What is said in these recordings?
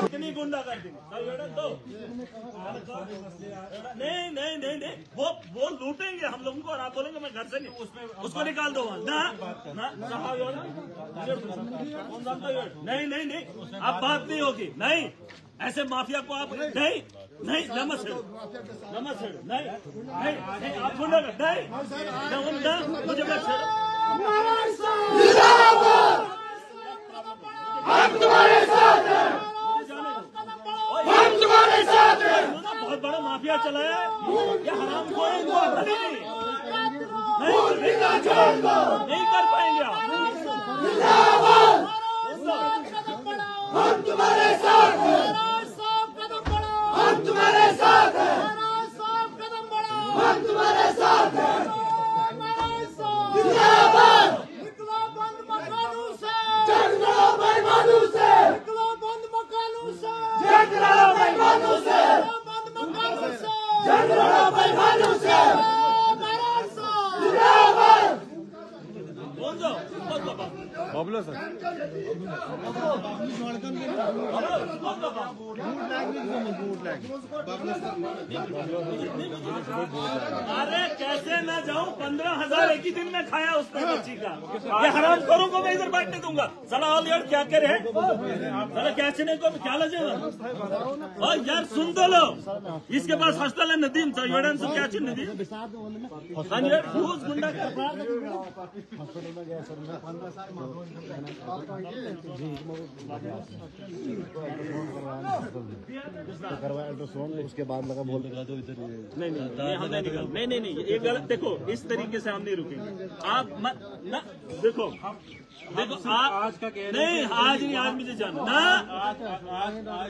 कितनी गुंडा कर दी तो नहीं वो लूटेंगे हम लोगों को और आप बोलेंगे मैं घर से नहीं उसको निकाल दो ना नहीं अब बात नहीं होगी। नहीं ऐसे माफिया को आप नहीं नमस्ते नहीं आप गुंडा नहीं मुझे मत छेड़ो। हम तुम्हारे साथ हैं, हम तुम्हारे साथ हैं। बहुत बड़ा माफिया चला है ये हराम खोर इनको नहीं कर पाएंगे आप। हम तुम्हारे साथ हैं, हम तुम्हारे साथ हैं, हम तुम्हारे साथ हैं। जिंदाबाद जग लड़ो बेईमानों से, जग लड़ो बेईमानों से, जग लड़ो बेईमानों से। जिंदाबाद बबलो सर अरे कैसे मैं जाऊं 15,000 एक ही दिन में खाया उसने बच्ची का। ये हराम खोरों को मैं इधर बैठने दूंगा। साला ऑल यार क्या करे साला क्या चीने को क्या लजेगा। और यार सुन तो लो इसके पास हॉस्टल है नदीम सा योड़न से क्या चीज नदीम गुंडा करवाया अल्ट्रासाउंड उसके बाद लगा बोल रहा दो इधर नहीं ये गलत। देखो इस तरीके से हम नहीं रुकेंगे। आप मत ना देखो आप आज का नहीं आज मुझे जाना ना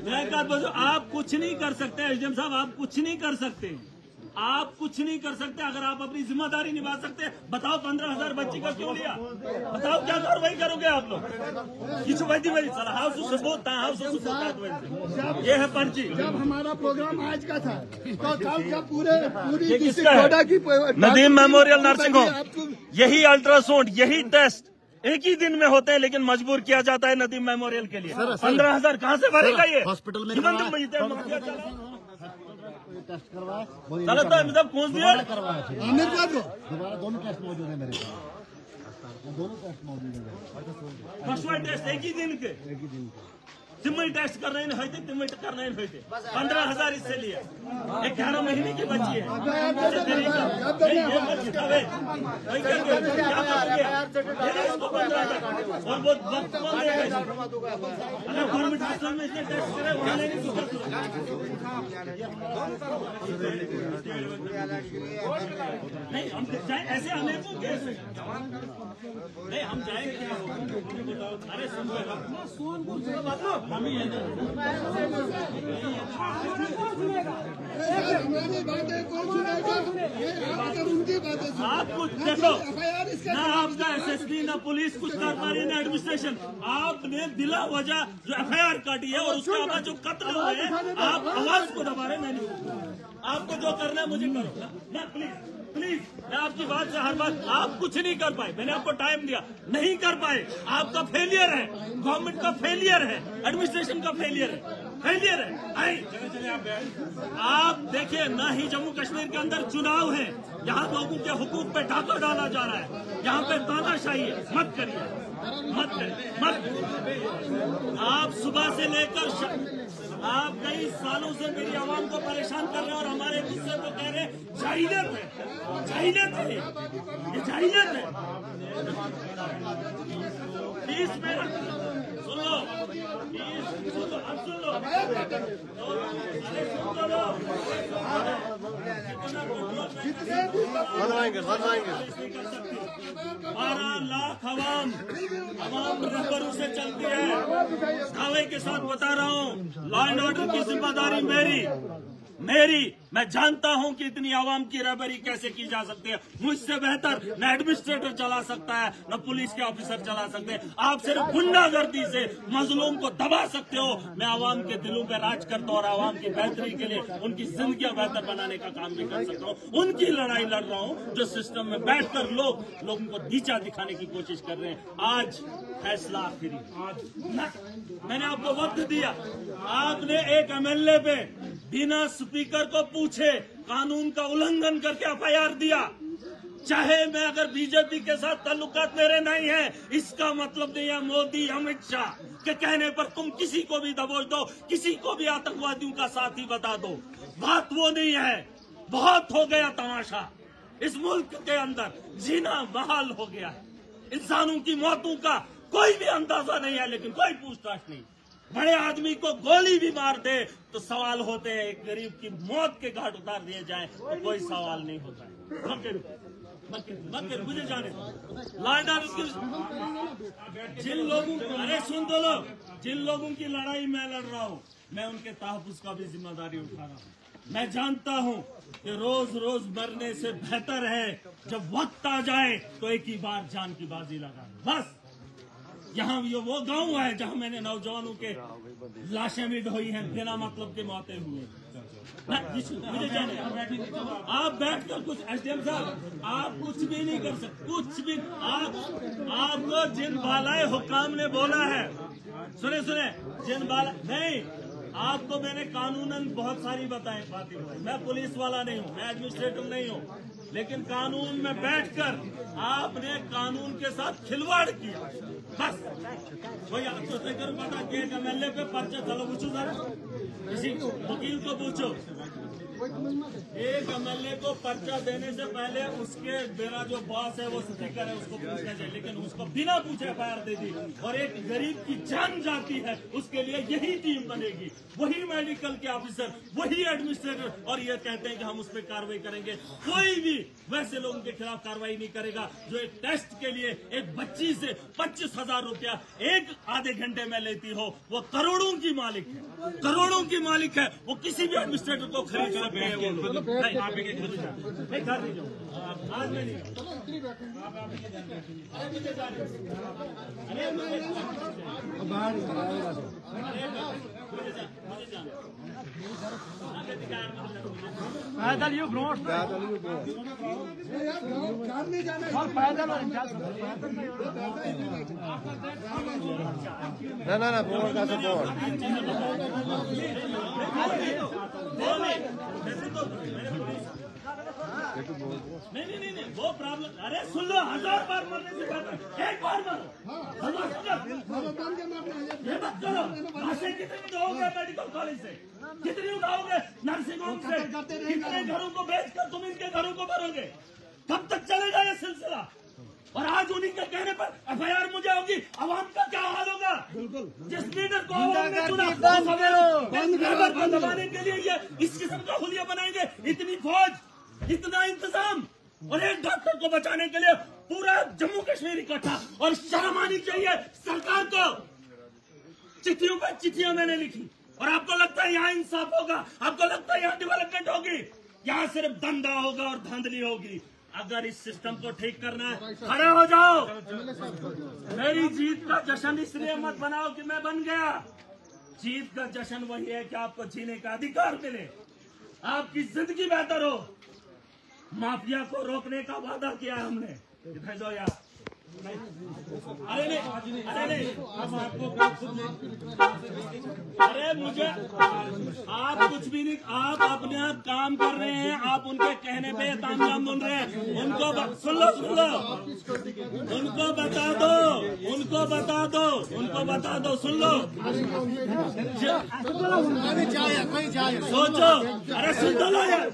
मैं बात बोलो आप कुछ नहीं कर सकते एसडीएम साहब आप कुछ नहीं कर सकते। आप कुछ नहीं कर सकते। अगर आप अपनी जिम्मेदारी निभा सकते बताओ 15,000 बच्ची का क्यों लिया बताओ क्या कार्रवाई करोगे आप लोग। ये है पर्ची। जब हमारा प्रोग्राम आज का था तो कल का पूरी नदीम मेमोरियल नर्सिंग होम यही अल्ट्रासाउंड यही टेस्ट एक ही दिन में होते हैं लेकिन मजबूर किया जाता है नदीम मेमोरियल के लिए। 15,000 कहाँ से भरेगा ये हॉस्पिटल में टेस्ट करवाया पहुँच दिया दोबारा दोनों टेस्ट मौजूद है मेरे पास। दोनों टेस्ट मौजूद है फर्स्ट टेस्ट एक ही दिन के तिम्मई टेस्ट कर रहे हैं तिम्मई कर रहे हैं 15,000 इससे लिए 11 महीने की बच्ची है। और वो गवर्नमेंट हॉस्पिटल में इसने टेस्ट करे नहीं हम जाए ऐसे हमें नहीं हम जाएंगे। अरे सोनपुर से हमारी बातें कौन सुनेगा? उनकी बातें आप कुछ देखो ना आपका एसएसपी ना पुलिस कुछ कर पा रही है ना एडमिनिस्ट्रेशन। आपने बिला वजह जो एफआईआर काटी है और उसके बाद जो कत्ल हुए हैं आप आवाज को दबा रहे। मैं नहीं आपको जो करना है मुझे करो ना प्लीज मैं आपकी बात से हर बात आप कुछ नहीं कर पाए। मैंने आपको टाइम दिया नहीं कर पाए। आपका फेलियर है गवर्नमेंट का फेलियर है एडमिनिस्ट्रेशन का फेलियर है आप देखिए ना ही जम्मू कश्मीर के अंदर चुनाव है यहाँ लोगों के हुकूक पे डाका डाला जा रहा है यहाँ पे तानाशाही है। मत करिए आप सुबह से लेकर आप कई सालों से मेरी आवाम को परेशान कर रहे हैं और हमारे गुस्से को कह रहे हैं जाहिलियत है ये जाहिलियत है। 30 मिनट सुन लो बनवाएंगे 12 लाख आवाम रहबरों से चलती है। दावे के साथ बता रहा हूँ लॉ एंड ऑर्डर की जिम्मेदारी मेरी मैं जानता हूं कि इतनी आवाम की रहबरी कैसे की जा सकती है। मुझसे बेहतर न एडमिनिस्ट्रेटर चला सकता है, न पुलिस के ऑफिसर चला सकते हैं। आप सिर्फ गुंडागर्दी से मजलूम को दबा सकते हो। मैं आवाम के दिलों पे राज करता हूं और आवाम की बेहतरी के लिए उनकी जिंदगी बेहतर बनाने का काम भी कर सकता हूं। उनकी लड़ाई लड़ रहा हूं जो सिस्टम में बैठकर लोगों को नीचा दिखाने की कोशिश कर रहे हैं। आज फैसला आखिरी, मैंने आपको वक्त दिया। आपने एक एमएलए पे बिना स्पीकर को पूछे कानून का उल्लंघन करके एफआईआर दिया। चाहे मैं अगर बीजेपी के साथ ताल्लुकात मेरे नहीं है, इसका मतलब नहीं है मोदी अमित शाह के कहने पर तुम किसी को भी दबोच दो, किसी को भी आतंकवादियों का साथी बता दो। बात वो नहीं है। बहुत हो गया तमाशा। इस मुल्क के अंदर जीना बहाल हो गया है। इंसानों की मौतों का कोई भी अंदाजा नहीं है, लेकिन कोई पूछताछ नहीं। बड़े आदमी को गोली भी मार दे तो सवाल होते हैं। एक गरीब की मौत के घाट उतार दिए जाए तो कोई सवाल नहीं होता है। मक्के मुझे जाने जिन लोगों, अरे सुन दो लोग, जिन लोगों की लड़ाई मैं लड़ रहा हूँ, मैं उनके तहफ़्फ़ुज़ का भी जिम्मेदारी उठा रहा हूँ। मैं जानता हूँ कि रोज रोज मरने से बेहतर है जब वक्त आ जाए तो एक ही बार जान की बाजी लगा। बस यहाँ ये वो गांव है जहाँ मैंने नौजवानों के लाशें भी ढोई हैं, बिना मतलब के मौतें हुई। मुझे जाने आप बैठकर कुछ एसडीएम साहब आप कुछ भी नहीं कर सकते, कुछ भी। आपको जिन बालाए हुकाम ने बोला है, सुने जिन बाला नहीं, आपको मैंने कानूनन बहुत सारी बातें बताई। मैं पुलिस वाला नहीं हूँ, मैं एडमिनिस्ट्रेटिव नहीं हूँ, लेकिन कानून में बैठकर आपने कानून के साथ खिलवाड़ किया। बस वही आपको पता कि एमएलए पे पर्चा, चलो पूछो सर, किसी वकील को पूछो। एक एमएलए को पर्चा देने से पहले उसके मेरा जो बॉस है वो स्पीकर है उसको पूछना चाहिए, लेकिन उसको बिना पूछे एफआईआर दे दी। और एक गरीब की जान जाती है, उसके लिए यही टीम बनेगी, वही मेडिकल के ऑफिसर, वही एडमिनिस्ट्रेटर, और ये कहते हैं कि हम उस पर कार्रवाई करेंगे। कोई भी वैसे लोगों के खिलाफ कार्रवाई नहीं करेगा जो एक टेस्ट के लिए एक बच्ची से 25,000 रुपया एक आधे घंटे में लेती हो। वो करोड़ों की मालिक है, करोड़ों की मालिक है। वो किसी भी एडमिनिस्ट्रेटर को खरीद सकते हैं। वो लोग नहीं, आप नहीं घर नहीं जाओ, आज में नहीं। पैदल यू ब्रोड नहीं जाना और पैदल ना बोर्ड का सपोर्ट नहीं, वो प्रॉब्लम। अरे सुन लो, 1000 बार मरने से बेहतर एक बार मरो। ये मत करो। पैसे कितने उठाओगे मेडिकल कॉलेज से, कितनी उठाओगे नर्सिंग होम से, कितने घरों को बेचकर तुम इनके घरों को भरोगे? कब तक चलेगा ये सिलसिला? और आज उन्हीं के कहने पर एफआईआर मुझे होगी, आवाम का क्या हाल होगा? जिस लीडर को आवाम ने चुना को दबाने के लिए ये इस किस्म का हुलिया बनाएंगे। इतनी फौज, इतना इंतजाम, और एक डॉक्टर को बचाने के लिए पूरा जम्मू कश्मीर इकट्ठा। और शर्म आनी चाहिए सरकार को। चिट्ठियों पर चिट्ठियां मैंने लिखी, और आपको लगता है यहाँ इंसाफ होगा? आपको लगता है यहाँ डेवलपमेंट होगी? यहाँ सिर्फ धंधा होगा और धांधली होगी। अगर इस सिस्टम को ठीक करना है, खड़े हो जाओ। मेरी जीत का जश्न इसलिए मत बनाओ कि मैं बन गया। जीत का जश्न वही है कि आपको जीने का अधिकार मिले, आपकी जिंदगी बेहतर हो। माफिया को रोकने का वादा किया हमने। इधर जाओ यार। अरे नहीं, अरे मुझे आप कुछ भी नहीं, आप अपने आप काम कर रहे हैं। आप उनके कहने पे तामझाम सुन रहे हैं। उनको सुन लो, उनको बता दो, सुन लो। सोचो, अरे सुन लो यार,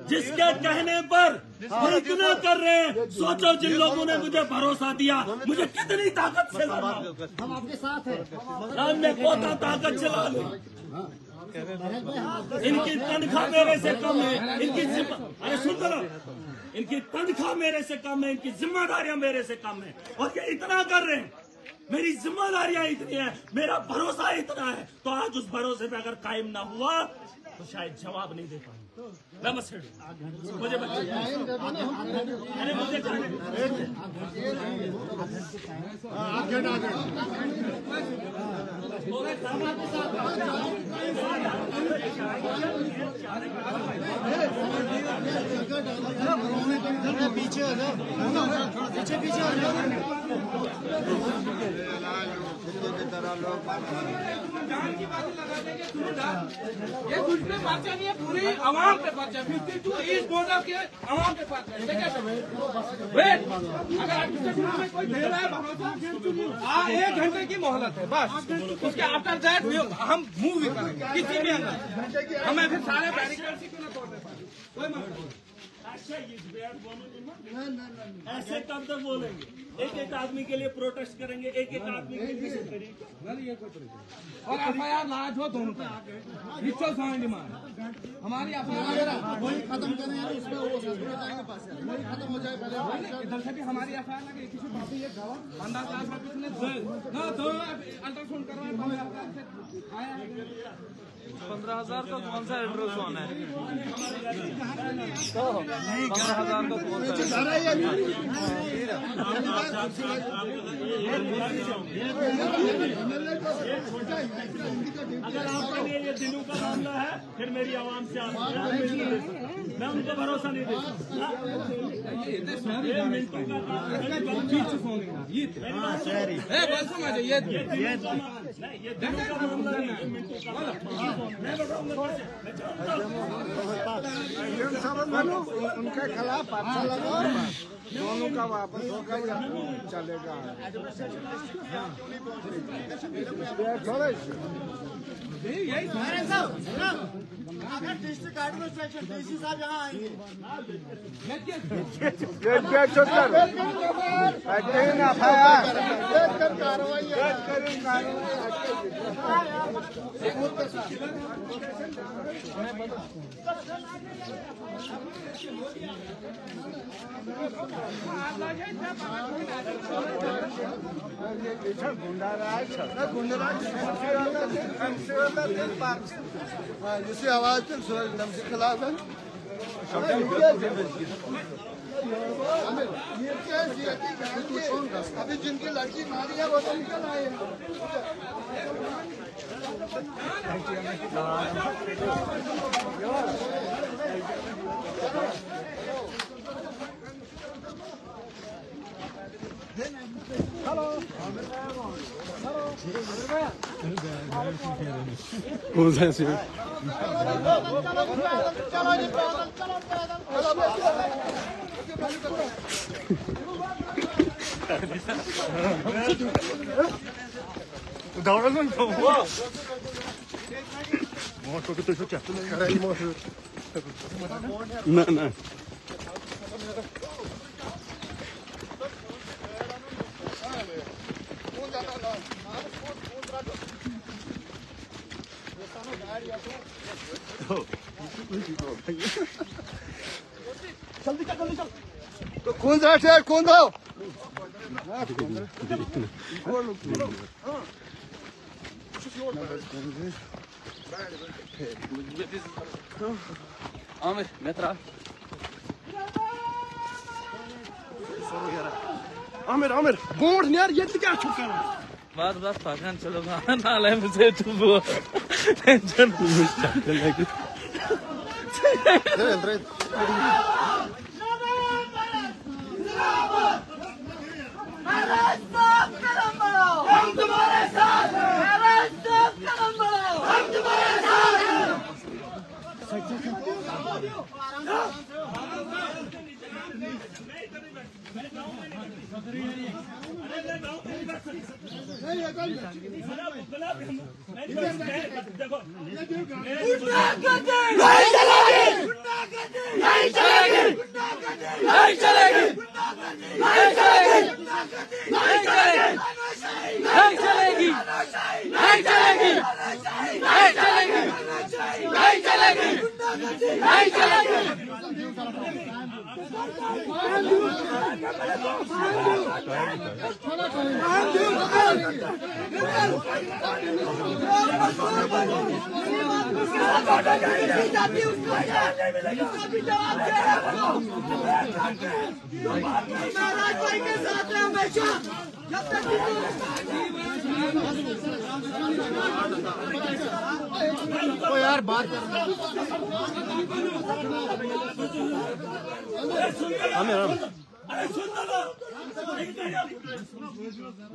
जिसके कहने पर इतना कर रहे हैं, सोचो जिन लोगों ने मुझे भरोसा दिया, मुझे कितनी ताकत से लड़ा। हम आपके साथ हैं। हमने कोता ताकत चला ली। इनकी तनख्वाह मेरे से कम है, अरे सुन लो, इनकी तनख्वाह मेरे से कम है, इनकी जिम्मेदारियां मेरे से कम है, और ये इतना कर रहे हैं। मेरी जिम्मेदारियां इतनी है, मेरा भरोसा इतना है, तो आज उस भरोसे पे अगर कायम ना हुआ तो शायद जवाब नहीं दे पाऊंगा। नमस्ते। मुझे अरे मुझे पीछे हो जाओ, पीछे हो जाओ। ये कुछ पे पर्चा नहीं है, पूरी आवाम पे पर्चा, 52 ईस्ट बॉर्डर के आवाम पे पर्चा है। वेट, अगर एडमिनिस्ट्रेशन में कोई दे रहा है भरोसा, 1 घंटे की मोहलत है बस, उसके आफ्टर दैट हम मूव भी करेंगे किसी भी अंदर, हमें फिर सारे बैरिकेड क्यों ना तोड़ दे पाए, कोई मसला नहीं। ऐसे कब तक बोलेंगे? एक एक आदमी के लिए प्रोटेस्ट करेंगे, एक एक आदमी के लिए और FIR लाज हो दोनों का, रिचुअल साइन डिमांड हमारी FIR वही खत्म करें यार, उसमें वो वही खत्म हो जाए पहले। इधर से भी हमारी FIR लगे, किसी बाबी एक गवाह अंदाज लाख रुपये ने दो अल्ट्रासाउंड करवाए, 15,000 का कौन सा अल्ट्रासाउंड है? 15,000 का कौन सा? अगर आपके लिए ये दिनों का मामला है, फिर मेरी आवाम से मैं उनको भरोसा नहीं देता। ये दिनों का मामला नहीं है, मिनटों का मैं बताऊंगा। उनके खिलाफ पर्चा लगाओ, दोनों का वापस होगा या चलेगा। अगर डिस्ट्रिक्ट एडमिनिस्ट्रेशन DC साहब यहाँ आएंगे, जिससे आवाज फिर सूरज नम के खिलाफ है। अभी जिनकी लड़की मारी है वो तो निकल आए हैं। कौन सा चलो जी, ना जल्दी चल, तो खून से खून दो। आमिर मित्रा आमिर गोंड यार, ये क्या छुपा है? बस पकड़ चलो नाले मुझे तू टेंशन हम तुम्हारे साथ हैं, हम तुम्हारे साथ हैं। नहीं चलेगी। तो यार बात कर अरे सुन लो,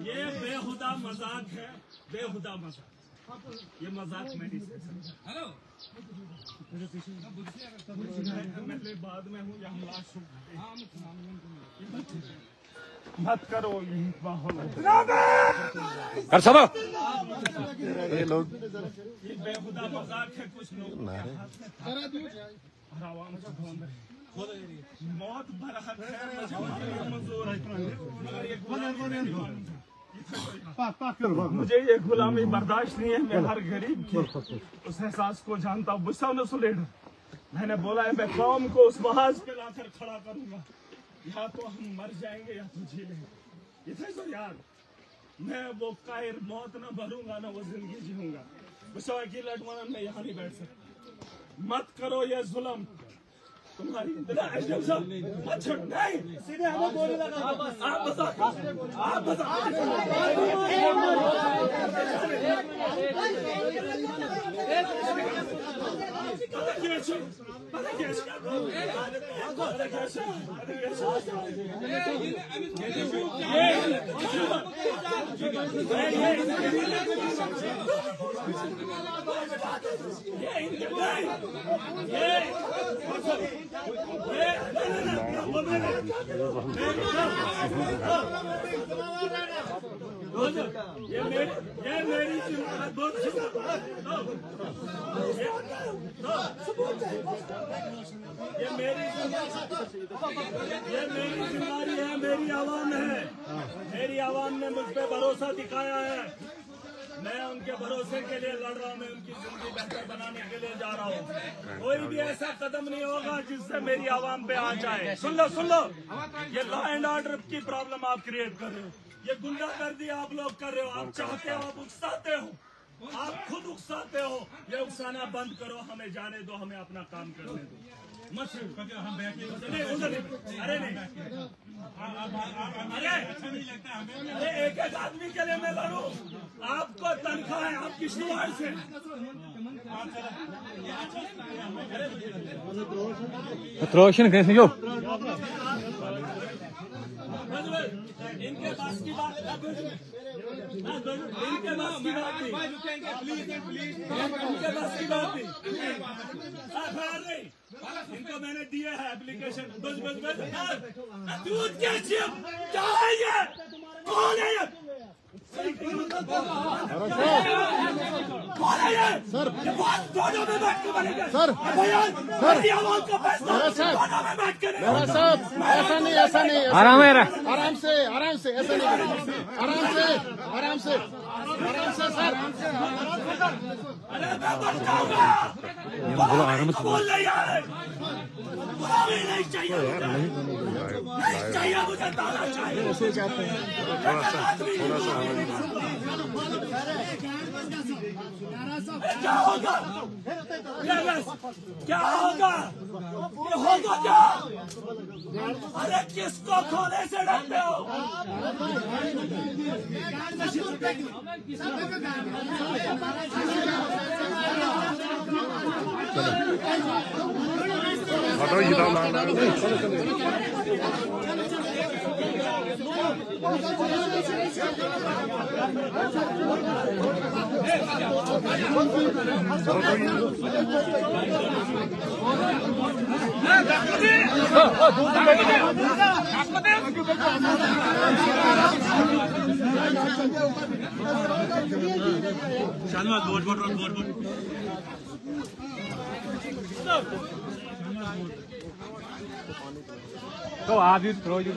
ये बेहुदा मजाक है, बेहुदा मजाक। ये मजाक मैं नहीं हेलो मैं बाद में हूँ, यहाँ लाश मत करो कर सब ये लोग ये बेहुदा मजाक है। कुछ लोग मौत बरात है, मंजूर है, मुझे ये गुलामी बर्दाश्त नहीं है। मैं हर गरीब के उस एहसास को जानता हूँ। मैंने बोला है मैं कौम को उस महाज पे लाकर खड़ा करूंगा, या तो हम मर जाएंगे या तो जी लेंगे। ये तो यार मैं वो कायर मौत न भरूंगा ना वो जिंदगी जीऊंगा। की लटवाना मैं यहाँ नहीं बैठ सकता। मत करो ये जुल्म तुम्हारी। नहीं सीधे हमें बोलने लगा। आप बता ये मेरी जिम्मेदारी है, मेरी आवाम है। मेरी आवाम ने मुझ पे भरोसा दिखाया है। मैं उनके भरोसे के लिए लड़ रहा हूँ। मैं उनकी जिंदगी बेहतर बनाने के लिए जा रहा हूँ। कोई भी ऐसा कदम नहीं होगा जिससे मेरी आवाम पे आ जाए। सुन लो ये लॉ एंड ऑर्डर की प्रॉब्लम आप क्रिएट कर रहे हो। ये गुंडागर्दी आप लोग कर रहे हो। आप चाहते हो, आप उकसाते हो, आप खुद उकसाते हो। ये उकसाना बंद करो, हमें जाने दो, हमें अपना काम करने दो। मत हम अरे नहीं, अरे एक आदमी के लिए मैं लड़ूं। आपको तनख्वाह है आपकी शुरुआत से। रोशन कैसे जो इनके पास की बात, इनके पास की बात नहीं, इनके पास की बात नहीं। इनको मैंने दिया है एप्लीकेशन। दूध क्या है ये? कौन है ये? सर दोनों में बैठ के बनेगा। सर मेरा साहब ऐसा नहीं आराम है आराम से ऐसा नहीं आराम से सर। बोलो आराम से बोल नहीं चाहिए मुझे ताला चाहिए। क्या होगा? क्या होगा? ये होगा क्या? अरे किसको खोने से डरते हो? तो आप ही throw you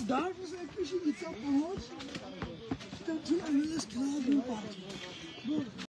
Daar is een beetje iets op ons. Dat doen we wel eens klaar doen.